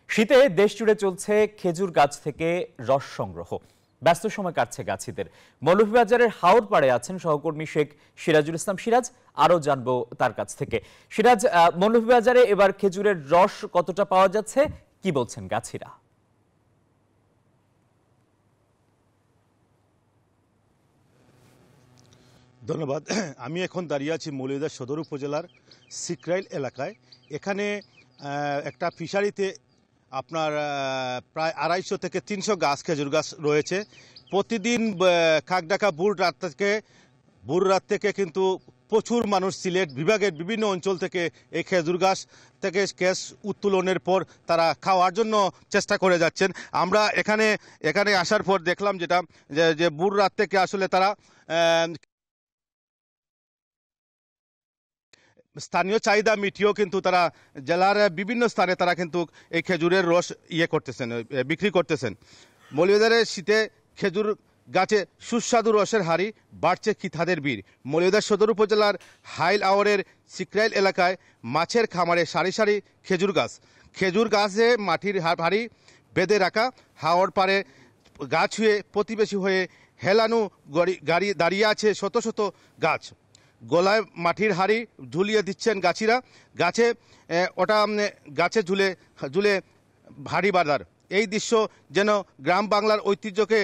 শীতে দেশ জুড়ে চলছে খেজুর গাছ থেকে রস সংগ্রহ। ব্যস্ত সময় কাটছে গাছিদের। মৌলভীবাজারের হাওরপাড়ে আছেন সহকর্মী শেখ সিরাজুল ইসলাম সিরাজ। আরো জানবো তার কাছ থেকে। সিরাজ, মৌলভীবাজারে এবার খেজুরের রস কতটা পাওয়া যাচ্ছে, কি বলছেন গাছিরা? ধন্যবাদ। আমি এখন দাঁড়িয়ে আছি মৌলভীবাজার সদর উপজেলার সিকরাইল এলাকায়। এখানে একটা ফিশারিতে আপনার প্রায় 250 থেকে 300 গাছ খেজুর গাছ রয়েছে। প্রতিদিন কাকডাকা ভোর রাত থেকে কিন্তু প্রচুর মানুষ সিলেট বিভাগের বিভিন্ন অঞ্চল থেকে এই খেজুর গাছ থেকে গ্যাস উত্তোলনের পর তারা খাওয়ার জন্য চেষ্টা করে যাচ্ছেন। আমরা এখানে আসার পর দেখলাম যেটা যে ভোর রাত থেকে আসলে তারা স্থানীয় চাহিদা মিটিয়েও কিন্তু তারা জেলার বিভিন্ন স্থানে তারা কিন্তু এই খেজুরের রস বিক্রি করতেছেন। মৌলভীবাজারের শীতে খেজুর গাছে সুস্বাদু রসের হাড়ি, বাড়ছে খিতাদের ভিড়। মৌলভীবাজার সদর উপজেলার হাইল আওয়ারের সিকরাইল এলাকায় মাছের খামারে সারি সারি খেজুর গাছে মাটির হাড়ি বেঁধে রাখা। হাওর পাড়ে গাছ হয়ে প্রতিবেশী হয়ে হেলানো গাড়ি দাঁড়িয়ে আছে শত শত গাছ। গলায় মাটির হাড়ি ঝুলিয়ে দিচ্ছেন গাছিরা। গাছে ঝুলে হাড়ি বাঁধার এই দৃশ্য যেন গ্রাম বাংলার ঐতিহ্যকে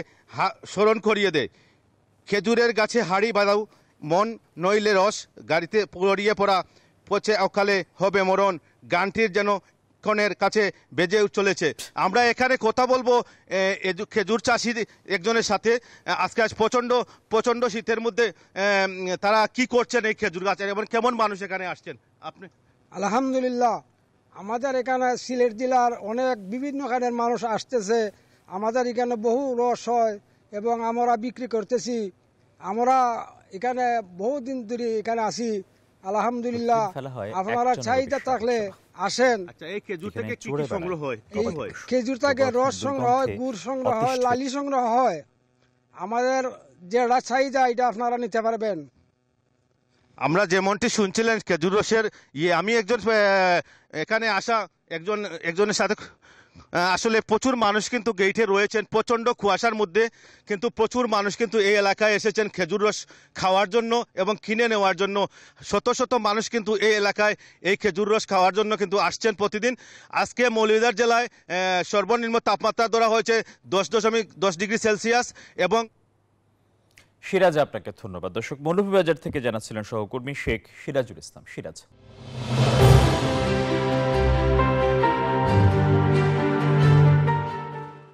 স্মরণ করিয়ে দেয়। খেজুরের গাছে হাড়ি বাঁধাও মন, নইলে রস, গাড়িতে পড়িয়ে পড়া, পচে অকালে হবে মরণ, গানটির যেন কনের কাছে বেজে চলেছে। আমরা এখানে কথা বলবো খেজুর চাষি একজনের সাথে। আজ প্রচণ্ড শীতের মধ্যে তারা কি করছেন এই খেজুর গাছের, এবং কেমন মানুষ এখানে আসছেন আপনি? আলহামদুলিল্লাহ, আমাদের এখানে সিলেট জেলার অনেক বিভিন্ন খানের মানুষ আসতেছে। আমাদের এখানে বহু রস হয় এবং আমরা বিক্রি করতেছি। আমরা এখানে বহুদিন ধরে এখানে আসি। আলহামদুলিল্লাহ, আপনারা চাহিদা থাকলে আসেন। আচ্ছা, এই খেজুর থেকে কি কি সংগ্রহ হয়? খেজুর থেকে রস সংগ্রহ হয়, গুড় সংগ্রহ হয়, লালি সংগ্রহ হয়। আমাদের যেটা চাহিদা এটা আপনারা নিতে পারবেন। আমরা যেমনটি শুনছিলেন খেজুর রসের আমি এখানে আসা একজনের সাথে আসলে প্রচুর মানুষ কিন্তু গেইটে রয়েছেন প্রচণ্ড কুয়াশার মধ্যে, কিন্তু প্রচুর মানুষ কিন্তু এই এলাকায় এসেছেন খেজুর রস খাওয়ার জন্য এবং কিনে নেওয়ার জন্য। শত শত মানুষ কিন্তু এই এলাকায় এই খেজুর রস খাওয়ার জন্য কিন্তু আসছেন প্রতিদিন। আজকে মৌলভীবাজার জেলায় সর্বনিম্ন তাপমাত্রা ধরা হয়েছে 10.10 ডিগ্রি সেলসিয়াস। এবং সিরাজ, আপনাকে ধন্যবাদ। দর্শক, মৌলভীবাজার থেকে জানাচ্ছিলেন সহকর্মী শেখ সিরাজুল ইসলাম সিরাজ।